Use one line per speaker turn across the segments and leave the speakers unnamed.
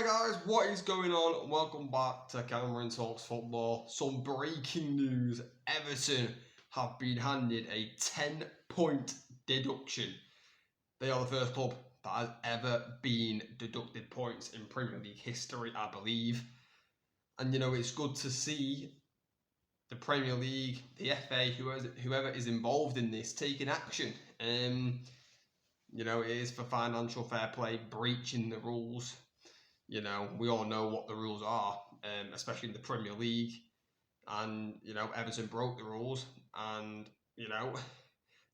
Hi guys, what is going on? Welcome back to Cameron Talks Football. Some breaking news. Everton have been handed a 10-point deduction. They are the first club that has ever been deducted points in Premier League history, I believe. And it's good to see the Premier League, the FA, whoever is involved in this, taking action. It is for financial fair play, breaching the rules. We all know what the rules are, especially in the Premier League. And, Everton broke the rules and,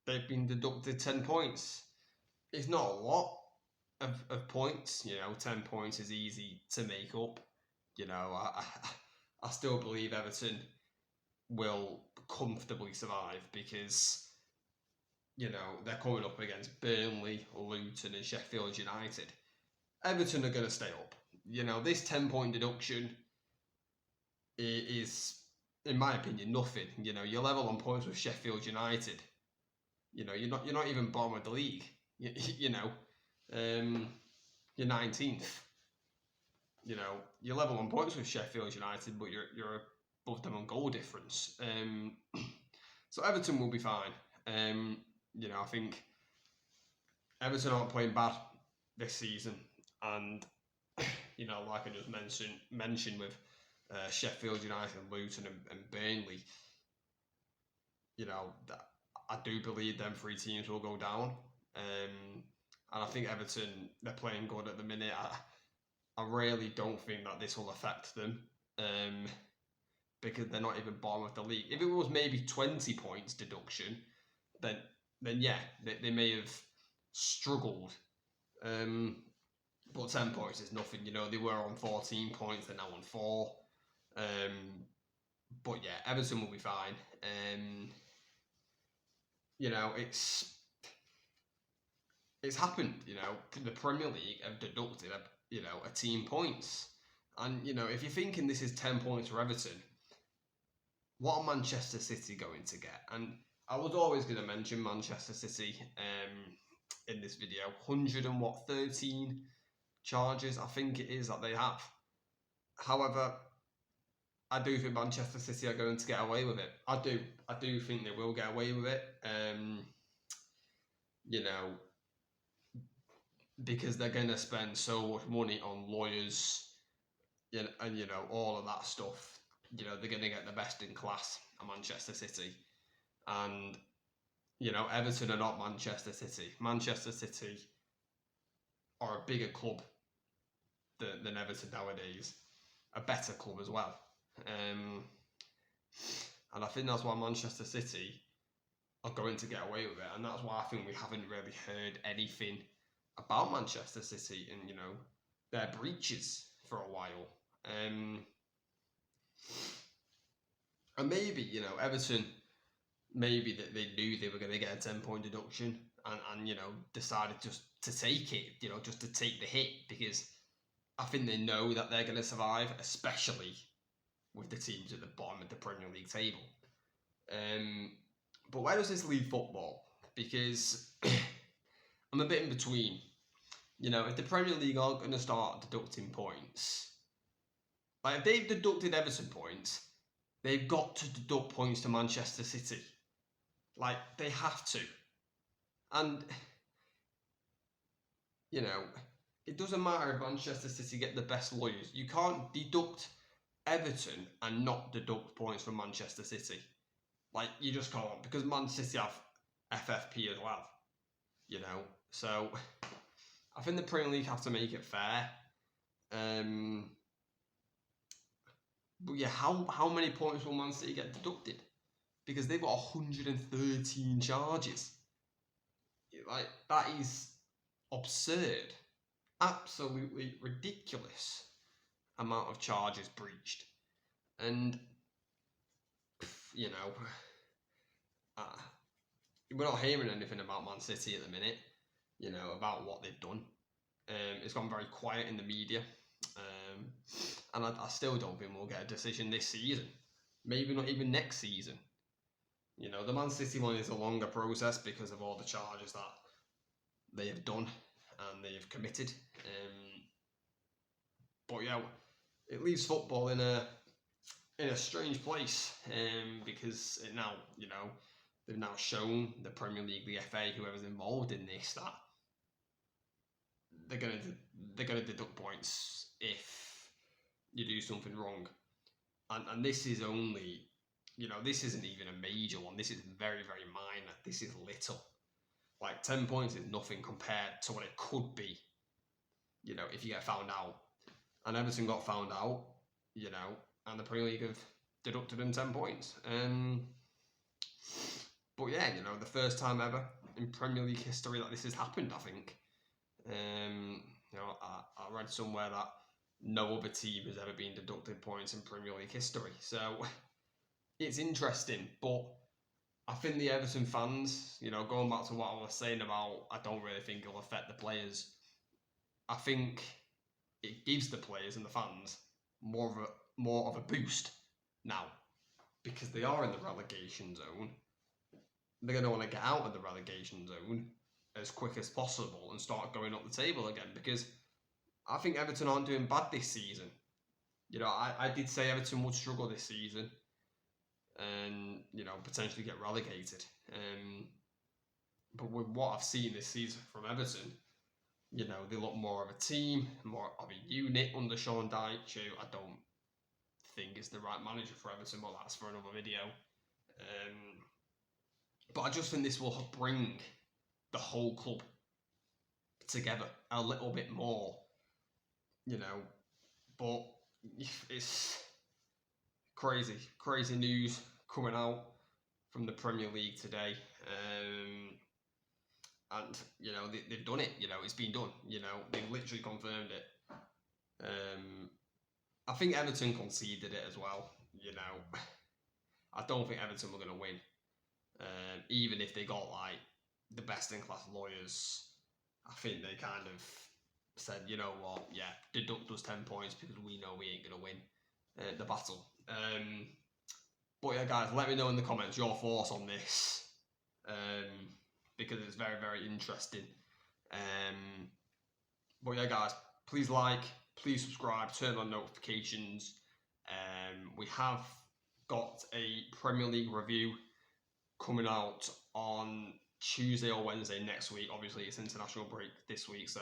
they've been deducted 10 points. It's not a lot of points. 10 points is easy to make up. I still believe Everton will comfortably survive because, they're coming up against Burnley, Luton and Sheffield United. Everton are going to stay up. This 10-point deduction is, in my opinion, nothing. You're level on points with Sheffield United. You're not even bottom of the league. You're 19th. You're level on points with Sheffield United, but you're above them on goal difference. So Everton will be fine. I think Everton aren't playing bad this season, and like I just mentioned with Sheffield United, Luton, and Burnley, I do believe them three teams will go down, and I think Everton, they're playing good at the minute. I really don't think that this will affect them, because they're not even bottom of the league. If it was maybe 20 points deduction, then yeah, they may have struggled. But 10 points is nothing. They were on 14 points, they're now on 4. But yeah, Everton will be fine. It's happened. The Premier League have deducted a team points, and if you're thinking this is 10 points for Everton, what are Manchester City going to get? And I was always going to mention Manchester City in this video. 13 charges, I think it is, that they have. However, I do think Manchester City are going to get away with it. I do think they will get away with it. Because they're going to spend so much money on lawyers, and all of that stuff. They're going to get the best in class at Manchester City, and Everton are not Manchester City. Manchester City are a bigger club than Everton nowadays, a better club as well, and I think that's why Manchester City are going to get away with it, and that's why I think we haven't really heard anything about Manchester City and their breaches for a while, and maybe Everton, maybe that they knew they were going to get a 10-point deduction and decided just to take it, just to take the hit, because I think they know that they're going to survive, especially with the teams at the bottom of the Premier League table. But where does this leave football? Because I'm a bit in between. If the Premier League aren't going to start deducting points, like if they've deducted Everton points, they've got to deduct points to Manchester City. Like, they have to. And, it doesn't matter if Manchester City get the best lawyers. You can't deduct Everton and not deduct points from Manchester City. Like, you just can't, because Man City have FFP as well. So I think the Premier League have to make it fair. But yeah, how many points will Man City get deducted? Because they've got 113 charges. Like, that is absurd. Absolutely ridiculous amount of charges breached. And, we're not hearing anything about Man City at the minute, about what they've done. It's gone very quiet in the media. And I still don't think we'll get a decision this season. Maybe not even next season. The Man City one is a longer process because of all the charges that they have done and they have committed. yeah, it leaves football in a strange place, because it now, they've now shown the Premier League, the FA, whoever's involved in this, that they're gonna deduct points if you do something wrong, and this is only, this isn't even a major one. This is very, very minor. This is little. Like 10 points is nothing compared to what it could be, if you get found out. And Everton got found out, and the Premier League have deducted them 10 points. But yeah, the first time ever in Premier League history that this has happened, I think. I read somewhere that no other team has ever been deducted points in Premier League history. So it's interesting, but I think the Everton fans, going back to what I was saying about, I don't really think it'll affect the players. I think it gives the players and the fans more of a boost now, because they are in the relegation zone. They're going to want to get out of the relegation zone as quick as possible and start going up the table again, because I think Everton aren't doing bad this season. I did say Everton would struggle this season and, potentially get relegated. But with what I've seen this season from Everton, they look more of a team, more of a unit under Sean Dyche, who I don't think is the right manager for Everton, but that's for another video. But I just think this will bring the whole club together a little bit more, but it's crazy news coming out from the Premier League today. And, they've done it, it's been done, they've literally confirmed it. I think Everton conceded it as well, I don't think Everton were going to win. Even if they got, the best-in-class lawyers, I think they kind of said, you know what, yeah, deduct us 10 points because we know we ain't going to win the battle. But yeah, guys, let me know in the comments your thoughts on this, because it's very, very interesting. But yeah, guys, please like, please subscribe, turn on notifications. We have got a Premier League review coming out on Tuesday or Wednesday next week. Obviously, it's international break this week, so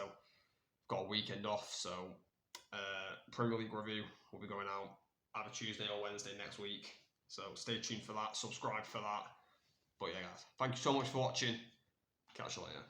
got a weekend off. So Premier League review will be going out either Tuesday or Wednesday next week. So stay tuned for that, subscribe for that. But yeah, guys, thank you so much for watching. Catch you later.